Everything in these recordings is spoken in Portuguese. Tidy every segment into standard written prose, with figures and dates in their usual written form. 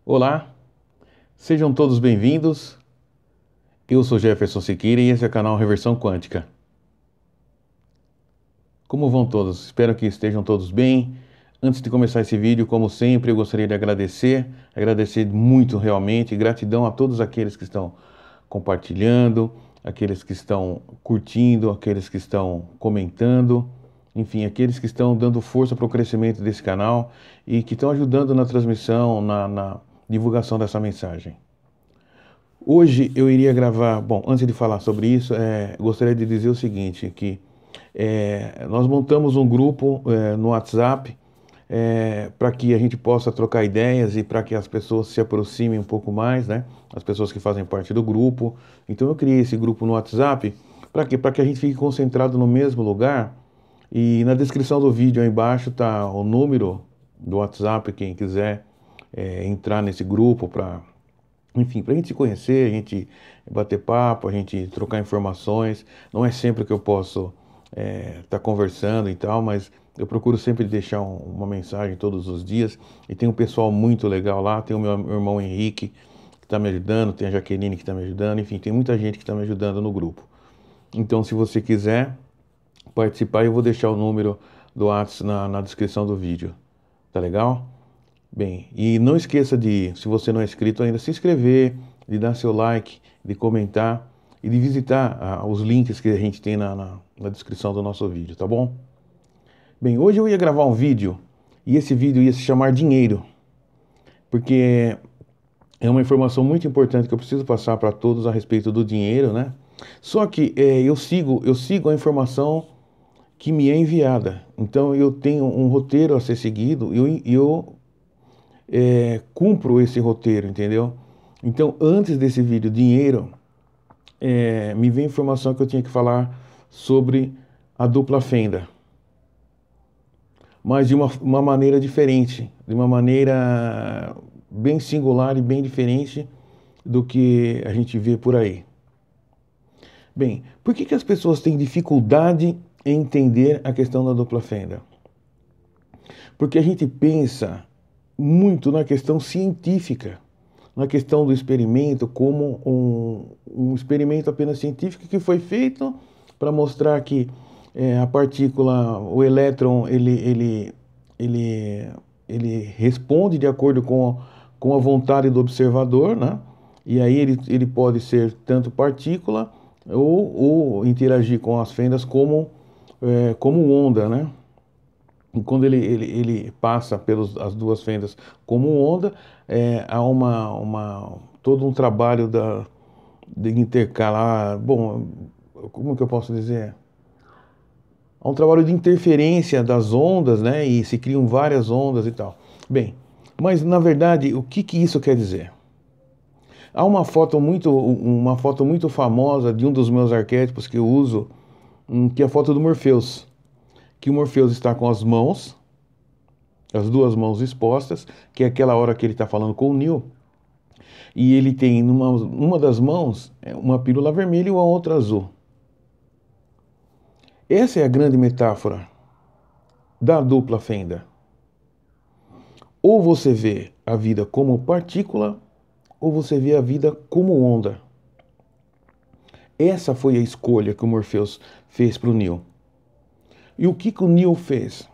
Olá, sejam todos bem-vindos. Eu sou Jefferson Siqueira e esse é o canal Reversão Quântica. Como vão todos? Espero que estejam todos bem. Antes de começar esse vídeo, como sempre, eu gostaria de agradecer muito realmente, gratidão a todos aqueles que estão compartilhando, aqueles que estão curtindo, aqueles que estão comentando, enfim, aqueles que estão dando força para o crescimento desse canal e que estão ajudando na transmissão, na divulgação dessa mensagem. Hoje eu iria gravar, bom, antes de falar sobre isso, gostaria de dizer o seguinte, que nós montamos um grupo no WhatsApp para que a gente possa trocar ideias e para que as pessoas se aproximem um pouco mais, né? As pessoas que fazem parte do grupo. Então eu criei esse grupo no WhatsApp, para quê? Para que a gente fique concentrado no mesmo lugar. E na descrição do vídeo aí embaixo está o número do WhatsApp, quem quiser entrar nesse grupo para, enfim, para a gente se conhecer, a gente bater papo, a gente trocar informações. Não é sempre que eu posso estar conversando e tal, mas eu procuro sempre deixar uma mensagem todos os dias. E tem um pessoal muito legal lá, tem o meu irmão Henrique que está me ajudando, tem a Jaqueline que está me ajudando, enfim, tem muita gente que está me ajudando no grupo. Então, se você quiser participar, eu vou deixar o número do WhatsApp na descrição do vídeo. Tá legal? Bem, e não esqueça de, se você não é inscrito ainda, se inscrever, de dar seu like, de comentar e de visitar os links que a gente tem na descrição do nosso vídeo, tá bom? Bem, hoje eu ia gravar um vídeo e esse vídeo ia se chamar Dinheiro, porque é uma informação muito importante que eu preciso passar para todos a respeito do dinheiro, né? Só que eu sigo a informação que me é enviada. Então eu tenho um roteiro a ser seguido e eu cumpro esse roteiro, entendeu? Então, antes desse vídeo Dinheiro, me veio informação que eu tinha que falar sobre a dupla fenda, mas de uma maneira diferente, de uma maneira bem singular e bem diferente do que a gente vê por aí. Bem, por que as pessoas têm dificuldade em entender a questão da dupla fenda? Porque a gente pensa muito na questão científica, na questão do experimento como um experimento apenas científico que foi feito para mostrar que a partícula, o elétron, ele responde de acordo com a vontade do observador, né? E aí ele pode ser tanto partícula ou interagir com as fendas como onda, né? E quando ele passa pelas as duas fendas como onda, há todo um trabalho de intercalar, bom, como que eu posso dizer? Há um trabalho de interferência das ondas, né? E se criam várias ondas e tal. Bem, mas na verdade, o que isso quer dizer? Há uma foto muito famosa de um dos meus arquétipos que eu uso, que é a foto do Morpheus. Que o Morpheus está com as duas mãos expostas, que é aquela hora que ele está falando com o Neo, e ele tem numa das mãos uma pílula vermelha e a outra azul. Essa é a grande metáfora da dupla fenda. Ou você vê a vida como partícula, ou você vê a vida como onda. Essa foi a escolha que o Morpheus fez para o Neo. E o que o Neo fez?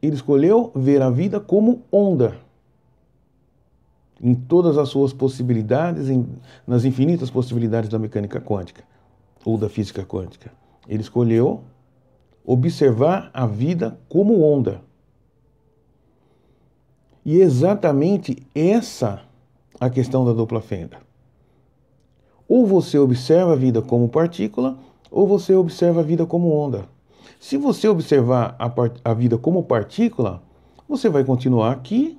Ele escolheu ver a vida como onda. Em todas as suas possibilidades, nas infinitas possibilidades da mecânica quântica ou da física quântica. Ele escolheu observar a vida como onda. E é exatamente essa a questão da dupla fenda. Ou você observa a vida como partícula, ou você observa a vida como onda. Se você observar a vida como partícula, você vai continuar aqui,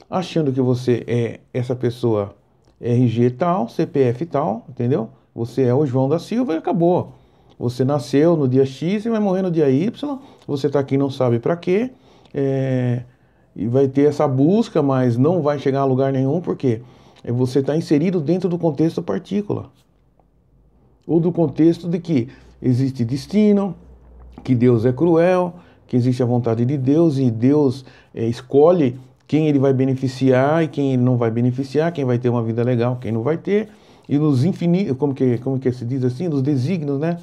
achando que você é essa pessoa RG tal, CPF tal, entendeu? Você é o João da Silva e acabou. Você nasceu no dia X e vai morrer no dia Y, você está aqui e não sabe para quê, e vai ter essa busca, mas não vai chegar a lugar nenhum, porque você está inserido dentro do contexto partícula. Ou do contexto de que existe destino, que Deus é cruel, que existe a vontade de Deus e Deus escolhe quem ele vai beneficiar e quem ele não vai beneficiar, quem vai ter uma vida legal, quem não vai ter, e nos infinitos, como que se diz assim, nos desígnios, né,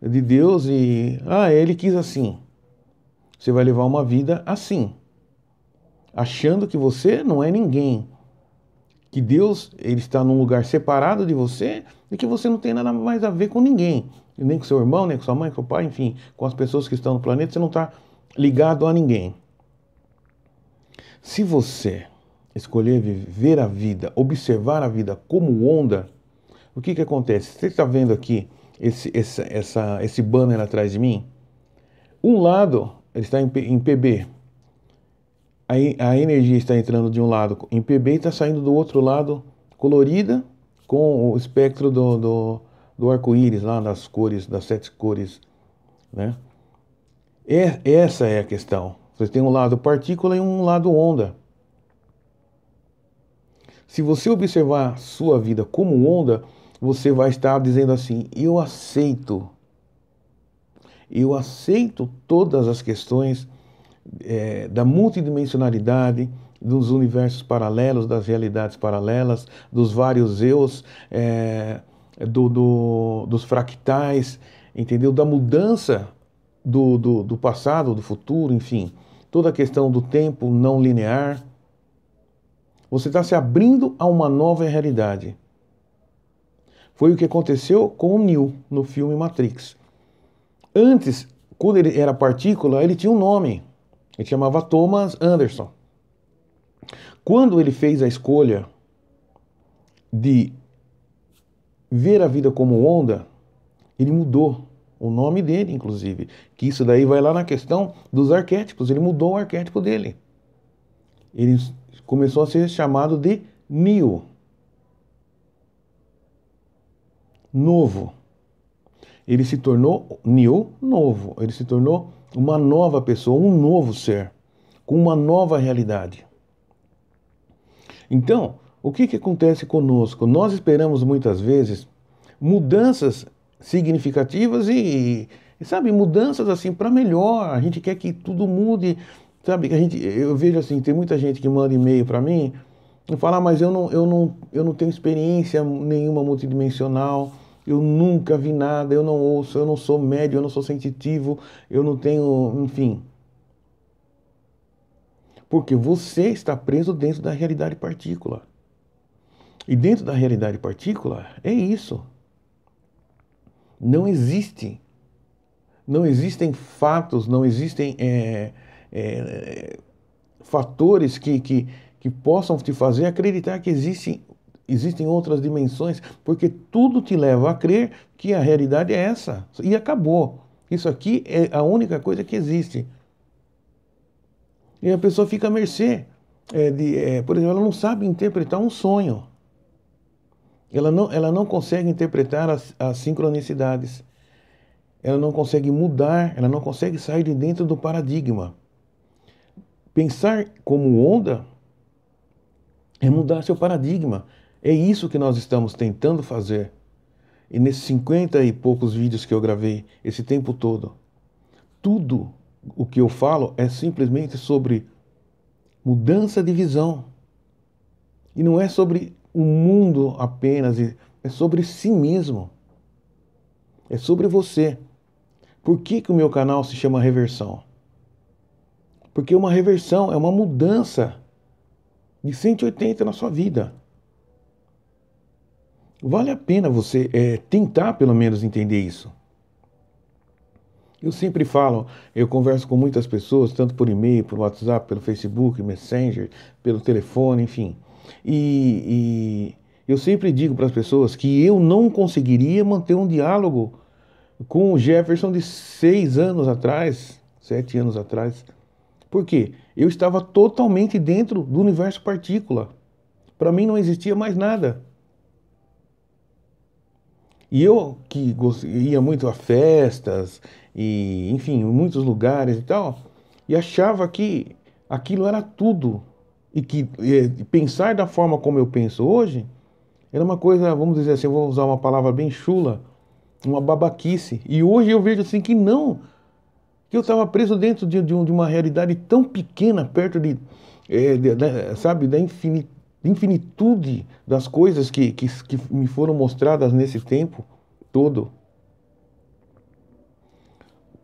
de Deus, e ele quis assim. Você vai levar uma vida assim, achando que você não é ninguém, que Deus ele está num lugar separado de você e que você não tem nada mais a ver com ninguém, nem com seu irmão, nem com sua mãe, com seu pai, enfim, com as pessoas que estão no planeta, você não está ligado a ninguém. Se você escolher viver a vida, observar a vida como onda, o que acontece? Você está vendo aqui esse banner atrás de mim? Um lado ele está em PB, a energia está entrando de um lado em PB e está saindo do outro lado colorida com o espectro do arco-íris lá, das cores, das 7 cores, né? Essa é a questão. Você tem um lado partícula e um lado onda. Se você observar sua vida como onda, você vai estar dizendo assim: eu aceito todas as questões da multidimensionalidade, dos universos paralelos, das realidades paralelas, dos vários eus, dos fractais, entendeu? Da mudança do passado, do futuro, enfim, toda a questão do tempo não linear. Você está se abrindo a uma nova realidade. Foi o que aconteceu com o Neo no filme Matrix. Antes, quando ele era partícula, ele tinha um nome. Ele chamava Thomas Anderson. Quando ele fez a escolha de ver a vida como onda, ele mudou o nome dele, inclusive. Que isso daí vai lá na questão dos arquétipos. Ele mudou o arquétipo dele. Ele começou a ser chamado de Neo. Novo. Ele se tornou Neo novo. Ele se tornou uma nova pessoa, um novo ser, com uma nova realidade. Então, o que acontece conosco? Nós esperamos muitas vezes mudanças significativas e sabe, mudanças assim para melhor. A gente quer que tudo mude, sabe? Eu vejo assim, tem muita gente que manda e-mail para mim e fala, mas eu não tenho experiência nenhuma multidimensional. Eu nunca vi nada, eu não ouço, eu não sou médium, eu não sou sensitivo, eu não tenho, enfim. Porque você está preso dentro da realidade partícula. E dentro da realidade partícula é isso. Não existem fatos, não existem fatores que possam te fazer acreditar que existem outras dimensões, porque tudo te leva a crer que a realidade é essa. E acabou. Isso aqui é a única coisa que existe. E a pessoa fica à mercê. Por exemplo, ela não sabe interpretar um sonho. Ela não consegue interpretar as sincronicidades. Ela não consegue mudar, ela não consegue sair de dentro do paradigma. Pensar como onda é mudar seu paradigma. É isso que nós estamos tentando fazer. E nesses 50 e poucos vídeos que eu gravei esse tempo todo, tudo o que eu falo é simplesmente sobre mudança de visão. E não é sobre o mundo apenas, é sobre si mesmo. É sobre você. Por que o meu canal se chama Reversão? Porque uma reversão é uma mudança de 180 na sua vida. Vale a pena você tentar pelo menos entender isso. Eu sempre falo, eu converso com muitas pessoas, tanto por e-mail, por WhatsApp, pelo Facebook, Messenger, pelo telefone, enfim. E eu sempre digo para as pessoas que eu não conseguiria manter um diálogo com o Jefferson de 6 anos atrás, 7 anos atrás. Por quê? Eu estava totalmente dentro do universo partícula. Para mim não existia mais nada. E eu que ia muito a festas, e enfim, em muitos lugares e tal, e achava que aquilo era tudo. E que pensar da forma como eu penso hoje era uma coisa, vamos dizer assim, eu vou usar uma palavra bem chula, uma babaquice. E hoje eu vejo assim que não, que eu estava preso dentro de uma realidade tão pequena, perto sabe, da infinitude das coisas que me foram mostradas nesse tempo todo.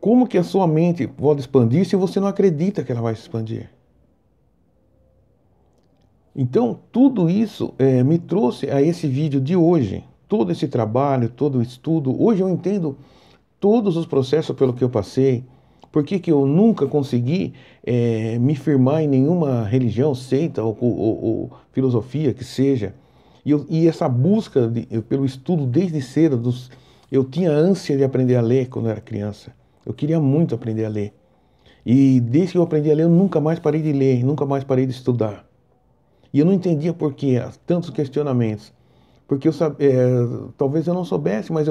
Como que a sua mente pode expandir se você não acredita que ela vai se expandir? Então, tudo isso me trouxe a esse vídeo de hoje. Todo esse trabalho, todo o estudo. Hoje eu entendo todos os processos pelo que eu passei. Por que que eu nunca consegui me firmar em nenhuma religião, seita ou filosofia que seja. E essa busca pelo estudo desde cedo, eu tinha ânsia de aprender a ler quando eu era criança. Eu queria muito aprender a ler. E desde que eu aprendi a ler, eu nunca mais parei de ler, nunca mais parei de estudar. E eu não entendia por que tantos questionamentos. Porque talvez eu não soubesse, mas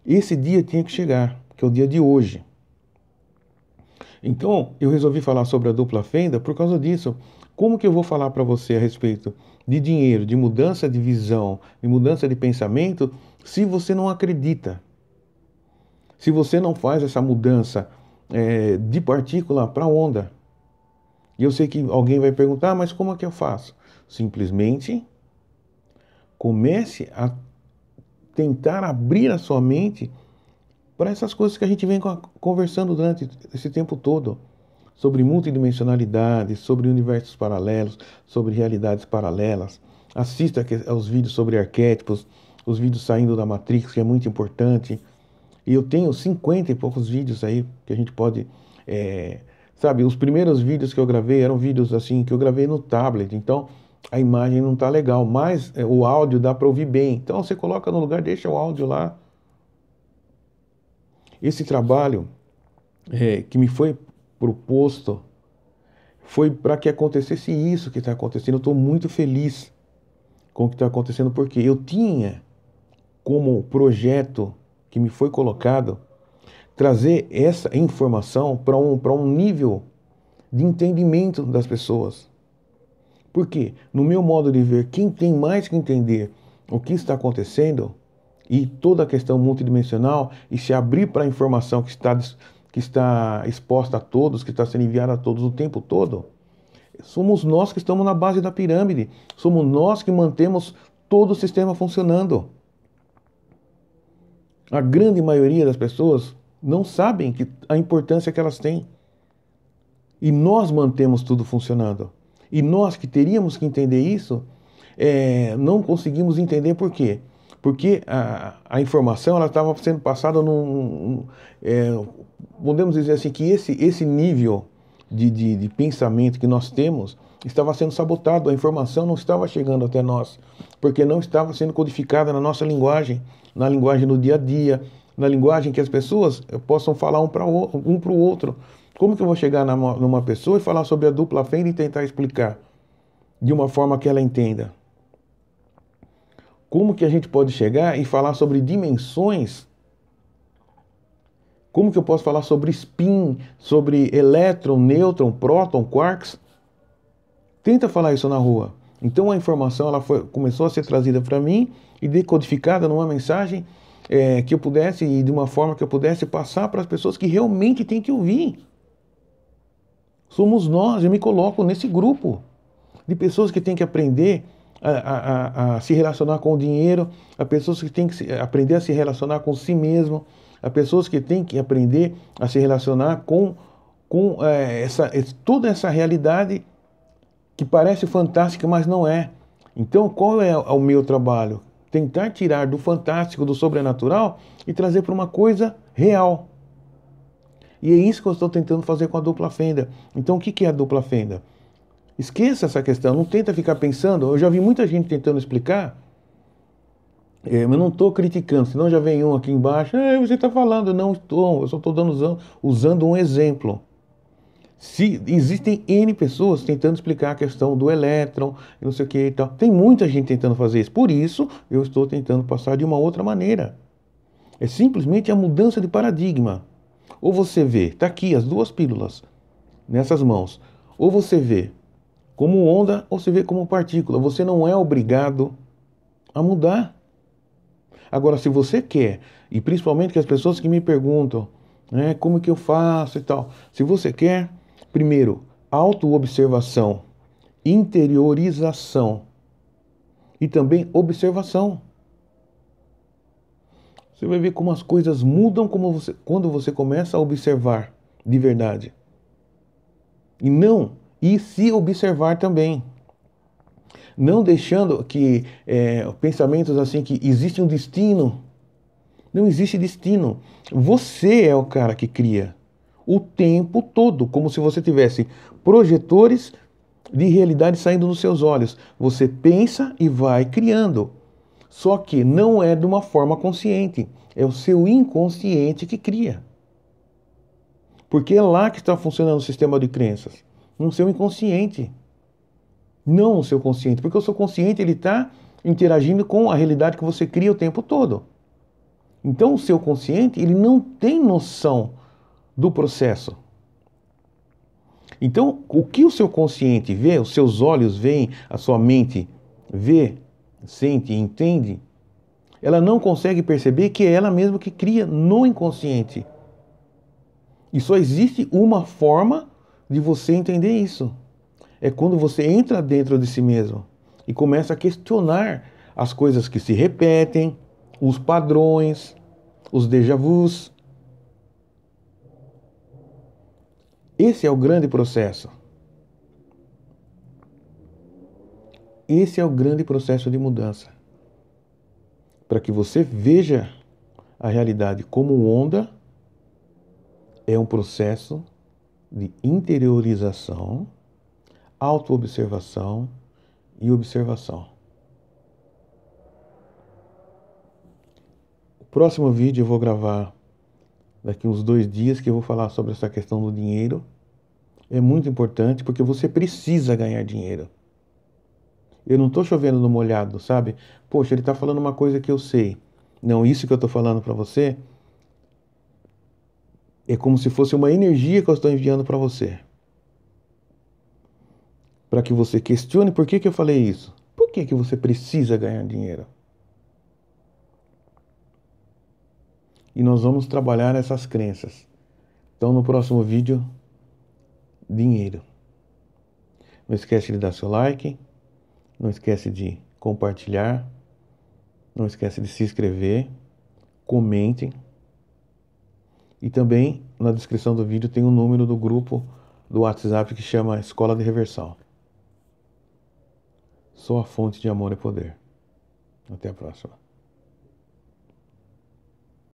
esse dia tinha que chegar, que é o dia de hoje. Então, eu resolvi falar sobre a dupla fenda por causa disso. Como que eu vou falar para você a respeito de dinheiro, de mudança de visão, de mudança de pensamento, se você não acredita? Se você não faz essa mudança de partícula para onda? E eu sei que alguém vai perguntar, mas como é que eu faço? Simplesmente comece a tentar abrir a sua mente para essas coisas que a gente vem conversando durante esse tempo todo. Sobre multidimensionalidade, sobre universos paralelos, sobre realidades paralelas. Assista aos vídeos sobre arquétipos, os vídeos saindo da Matrix, que é muito importante. E eu tenho 50 e poucos vídeos aí que a gente pode... sabe, os primeiros vídeos que eu gravei eram vídeos assim que eu gravei no tablet, então a imagem não tá legal, mas o áudio dá para ouvir bem. Então você coloca no lugar, deixa o áudio lá. Esse trabalho que me foi proposto foi para que acontecesse isso que está acontecendo. Eu estou muito feliz com o que está acontecendo, porque eu tinha como projeto que me foi colocado trazer essa informação para um nível de entendimento das pessoas. Por quê? No meu modo de ver, quem tem mais que entender o que está acontecendo e toda a questão multidimensional e se abrir para a informação que está exposta a todos, que está sendo enviada a todos o tempo todo, somos nós que estamos na base da pirâmide. Somos nós que mantemos todo o sistema funcionando. A grande maioria das pessoas não sabem a importância que elas têm. E nós mantemos tudo funcionando. E nós que teríamos que entender isso, não conseguimos entender por quê? Porque a informação ela estava sendo passada podemos dizer assim, que esse nível de pensamento que nós temos estava sendo sabotado, a informação não estava chegando até nós, porque não estava sendo codificada na nossa linguagem, na linguagem do dia a dia, na linguagem que as pessoas possam falar um para o outro. Como que eu vou chegar numa pessoa e falar sobre a dupla fenda e tentar explicar de uma forma que ela entenda? Como que a gente pode chegar e falar sobre dimensões? Como que eu posso falar sobre spin, sobre elétron, nêutron, próton, quarks? Tenta falar isso na rua. Então a informação começou a ser trazida para mim e decodificada numa mensagem que eu pudesse, e de uma forma que eu pudesse passar para as pessoas que realmente têm que ouvir. Somos nós, eu me coloco nesse grupo de pessoas que têm que aprender a se relacionar com o dinheiro, a pessoas que têm que aprender a se relacionar com si mesmo, a pessoas que têm que aprender a se relacionar com toda essa realidade que parece fantástica, mas não é. Então, qual é o meu trabalho? Tentar tirar do fantástico, do sobrenatural e trazer para uma coisa real. E é isso que eu estou tentando fazer com a dupla fenda. Então, o que é a dupla fenda? Esqueça essa questão, não tenta ficar pensando. Eu já vi muita gente tentando explicar, mas não estou criticando, senão já vem um aqui embaixo, você está falando, não estou, eu só estou usando um exemplo. Se existem N pessoas tentando explicar a questão do elétron, e não sei o que e tal. Tem muita gente tentando fazer isso, por isso eu estou tentando passar de uma outra maneira. É simplesmente a mudança de paradigma. Ou você vê, está aqui as duas pílulas nessas mãos, ou você vê como onda ou você vê como partícula. Você não é obrigado a mudar. Agora, se você quer, e principalmente que as pessoas que me perguntam, né? Como que eu faço e tal. Se você quer, primeiro, autoobservação, interiorização e também observação. Você vai ver como as coisas mudam quando você começa a observar de verdade. E se observar também. Não deixando que pensamentos assim que existe um destino. Não existe destino. Você é o cara que cria o tempo todo, como se você tivesse projetores de realidade saindo dos seus olhos. Você pensa e vai criando. Só que não é de uma forma consciente. É o seu inconsciente que cria. Porque é lá que está funcionando o sistema de crenças. No seu inconsciente. Não no seu consciente. Porque o seu consciente ele está interagindo com a realidade que você cria o tempo todo. Então o seu consciente ele não tem noção do processo. Então o que o seu consciente vê, os seus olhos veem, a sua mente vê, sente e entende, ela não consegue perceber que é ela mesma que cria no inconsciente. E só existe uma forma de você entender isso. É quando você entra dentro de si mesmo e começa a questionar as coisas que se repetem, os padrões, os déjà vus. Esse é o grande processo. Esse é o grande processo de mudança. Para que você veja a realidade como onda, é um processo de interiorização, autoobservação e observação. O próximo vídeo eu vou gravar daqui uns 2 dias, que eu vou falar sobre essa questão do dinheiro. É muito importante porque você precisa ganhar dinheiro. Eu não estou chovendo no molhado, sabe? Poxa, ele está falando uma coisa que eu sei. Não, isso que eu estou falando para você é como se fosse uma energia que eu estou enviando para você. Para que você questione por que eu falei isso. Por que você precisa ganhar dinheiro? E nós vamos trabalhar essas crenças. Então, no próximo vídeo, dinheiro. Não esquece de dar seu like. Não esquece de compartilhar. Não esquece de se inscrever. Comentem. E também na descrição do vídeo tem um número do grupo do WhatsApp que chama Escola de Reversão. Só a fonte de amor e poder. Até a próxima.